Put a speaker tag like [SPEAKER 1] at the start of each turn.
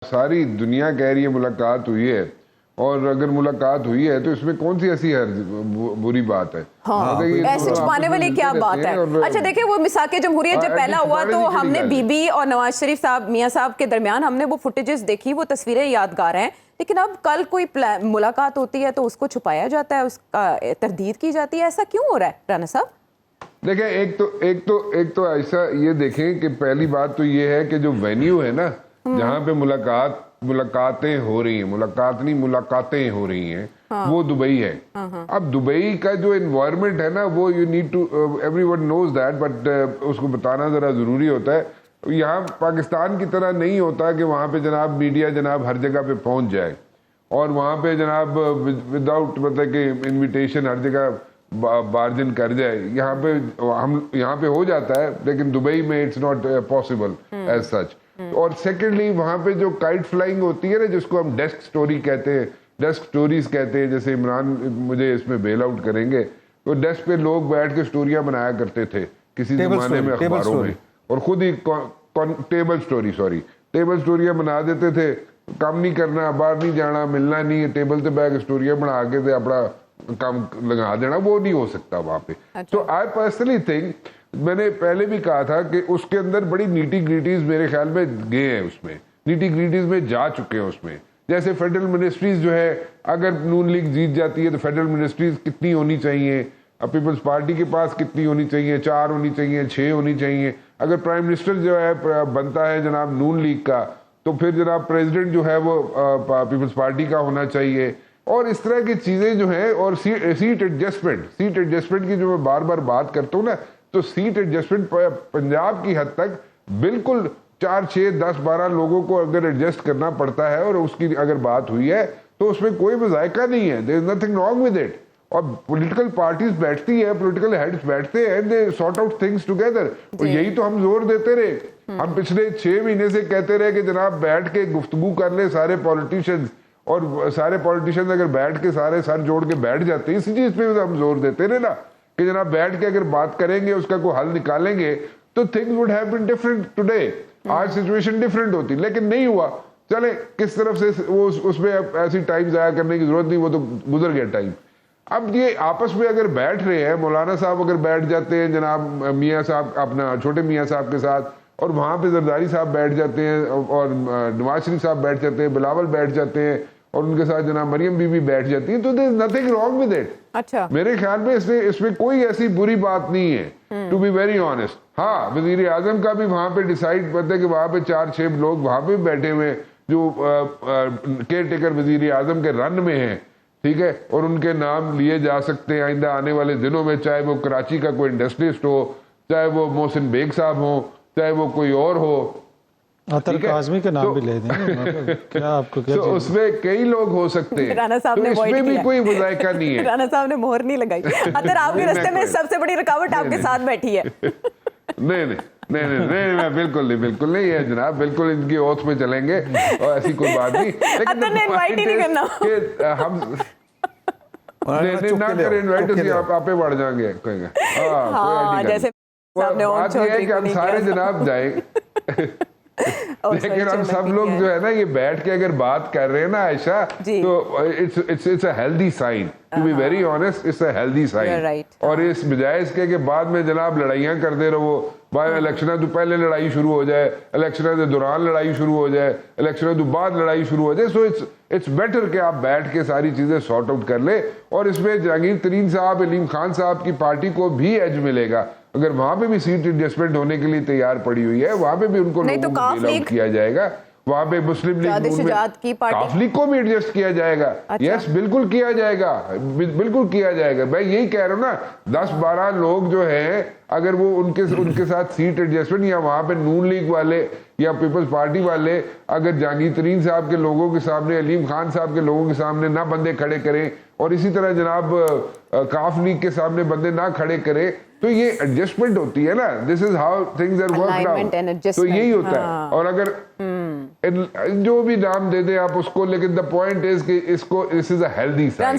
[SPEAKER 1] सारी दुनिया कह रही है मुलाकात हुई है, और अगर मुलाकात हुई है तो इसमें कौन सी ऐसी बुरी बात है?
[SPEAKER 2] हाँ, ऐसे छुपाने वाली क्या बात है? अच्छा देखिए, वो मिसाके जमहूरियत जब पहला हुआ तो हमने बीबी और नवाज शरीफ साहब मियां साहब के दरमियान हमने वो फुटेजेस देखी, वो तस्वीरें यादगार हैं। लेकिन अब कल कोई मुलाकात होती है तो उसको छुपाया जाता है, उसका तरदीद की जाती है। ऐसा क्यों हो रहा है राना साहब?
[SPEAKER 1] देखें, एक तो ऐसा ये देखें कि पहली बात तो ये है कि जो वेन्यू है ना, जहाँ पे मुलाकातें हो रही हैं, मुलाकातें हो रही हैं, वो दुबई है। अब दुबई का जो एनवायरनमेंट है ना, वो you need to, everyone knows that, but उसको बताना जरा जरूरी होता है। यहाँ पाकिस्तान की तरह नहीं होता कि वहाँ पे जनाब मीडिया जनाब हर जगह पे पहुंच जाए और वहाँ पे जनाब विदाउट मतलब कि इनविटेशन हर जगह बार्जिन कर जाए। यहाँ पे हो जाता है, लेकिन दुबई में it's not possible as such. और सेकेंडली वहाँ पे जो काइट फ्लाइंग होती है ना, जिसको हम डेस्क स्टोरी कहते हैं, डेस्क स्टोरीज कहते हैं, जैसे इमरान मुझे इसमें बेल आउट करेंगे, तो डेस्क पे लोग बैठ के स्टोरियां बनाया करते थे किसी जमाने में अखबारों में, और खुद ही टेबल स्टोरियां बना देते थे। काम नहीं करना, बाहर नहीं जाना, मिलना नहीं, टेबल से बैठ स्टोरियां बना के थे अपना काम लगा देना, वो नहीं हो सकता वहां पे। तो आई पर्सनली थिंक, मैंने पहले भी कहा था कि उसके अंदर बड़ी नीटी ग्रीटीज मेरे ख्याल में गए हैं, उसमें नीटी ग्रीटीज में जा चुके हैं उसमें। जैसे फेडरल मिनिस्ट्रीज जो है, अगर नून लीग जीत जाती है तो फेडरल मिनिस्ट्रीज कितनी होनी चाहिए, अब पीपल्स पार्टी के पास कितनी होनी चाहिए, 4 होनी चाहिए, 6 होनी चाहिए। अगर प्राइम मिनिस्टर जो है बनता है जनाब नून लीग का, तो फिर जनाब प्रेसिडेंट जो है वो पीपल्स पार्टी का होना चाहिए, और इस तरह की चीजें जो है। और सीट एडजस्टमेंट की जो मैं बार बार बात करता हूँ ना, तो सीट एडजस्टमेंट पंजाब की हद तक बिल्कुल 4, 6, 10, 12 लोगों को अगर एडजस्ट करना पड़ता है, और उसकी अगर बात हुई है तो उसमें कोई मजायका नहीं है, there is nothing wrong with it. और पॉलिटिकल पार्टीज बैठती है, पॉलिटिकल हेड्स बैठते हैं, they sort out things together. और यही तो हम जोर देते रहे, हम पिछले 6 महीने से कहते रहे कि जनाब बैठ के गुफ्तगू कर ले सारे पॉलिटिशियंस, और सारे पॉलिटिशियंस अगर बैठ के सारे सर जोड़ के बैठ जाते हैं, इसी चीज पे हम जोर देते रहे ना कि जनाब बैठ के अगर बात करेंगे, उसका कोई हल निकालेंगे, तो things would have been different today. आज सिचुएशन डिफरेंट होती, लेकिन नहीं हुआ। चले किस तरफ से वो उसमें ऐसी टाइम जाया करने की जरूरत नहीं, वो तो गुजर गया टाइम। अब ये आपस में अगर बैठ रहे हैं, मौलाना साहब अगर बैठ जाते हैं जनाब मियाँ साहब, अपना छोटे मियाँ साहब के साथ, और वहां पे जरदारी साहब बैठ जाते हैं, और नवाज शरीफ साहब बैठ जाते हैं, बिलावल बैठ जाते हैं, और उनके साथ जनाब मरियम बीबी बैठ जाती है, तो there is nothing wrong with it.
[SPEAKER 2] अच्छा,
[SPEAKER 1] मेरे ख्याल में इसमें कोई ऐसी बुरी बाट नहीं है, टू बी वेरी ऑनेस्ट। हाँ, वजीर आजम का भी वहां पे डिसाइड करते कि वहां पे 4-6 लोग वहां पे बैठे हुए जो केयर टेकर वजीर आजम के रन में हैं, ठीक है, और उनके नाम लिए जा सकते हैं आइंदा आने वाले दिनों में, चाहे वो कराची का कोई इंडस्ट्रियलिस्ट हो, चाहे वो मोहसिन बेग साहब हो, चाहे वो कोई और हो,
[SPEAKER 3] काज़मी का नाम
[SPEAKER 1] तो,
[SPEAKER 3] भी ले दें। क्या आपको क्या
[SPEAKER 1] तो उसमें कई लोग हो सकते हैं,
[SPEAKER 2] राना साहब
[SPEAKER 1] तो
[SPEAKER 2] ने
[SPEAKER 1] इसमें भी कोई मुज़ायका नहीं है।
[SPEAKER 2] राना साहब ने मोहर नहीं लगाई। अतर आपके रास्ते में सबसे बड़ी रुकावट आपके साथ बैठी है।
[SPEAKER 1] नहीं, मैं बिल्कुल नहीं है जनाब, बिल्कुल इनकी ओथ में चलेंगे और ऐसी कोई बात नहीं। लेकिन
[SPEAKER 2] इनवाइट ही नहीं करना
[SPEAKER 1] कि हम ना करें इनवाइट, आपे बढ़ जाएंगे कहेंगे।
[SPEAKER 2] हाँ, जैसे
[SPEAKER 1] बात यह है कि हम सारे जनाब जाए, लेकिन हम सब लोग जो है ना, ये बैठ के अगर बात कर रहे हैं ना आयशा, तो it's a healthy sign, to be very honest, it's a healthy sign. और इस बजाय इसके के बाद में जनाब लड़ाइयां करते रहो, भाई इलेक्शन तो पहले लड़ाई शुरू हो जाए, इलेक्शन के दौरान लड़ाई शुरू हो जाए, इलेक्शन के बाद लड़ाई शुरू हो जाए। सो इट्स बेटर कि आप बैठ के सारी चीजें सॉर्ट आउट कर ले। और इसमें जहांगीर तरीन साहब, अलीम खान साहब की पार्टी को भी एज मिलेगा, अगर वहां पे भी सीट एडजस्टमेंट होने के लिए तैयार पड़ी हुई है, वहां पे भी उनको लोगों को बेल आउट किया जाएगा। वहां पे मुस्लिम लीग काफ लीग को भी एडजस्ट किया जाएगा। अच्छा। यस, बिल्कुल किया जाएगा, बिल्कुल किया जाएगा। मैं यही कह रहा हूँ ना, 10-12 लोग जो है, अगर वो उनके साथ सीट एडजस्टमेंट, या वहां पे नून लीग वाले या पीपल्स पार्टी वाले अगर जहांगीर तरीन साहब के लोगों के सामने, अलीम खान साहब के लोगों के सामने ना बंदे खड़े करें, और इसी तरह जनाब काफ लीग के सामने बंदे ना खड़े करें, तो ये एडजस्टमेंट होती है ना, this is how things are worked out. तो यही होता है। और अगर जो भी नाम दे दे आप उसको, लेकिन द पॉइंट इज कि इसको, this is a healthy sign.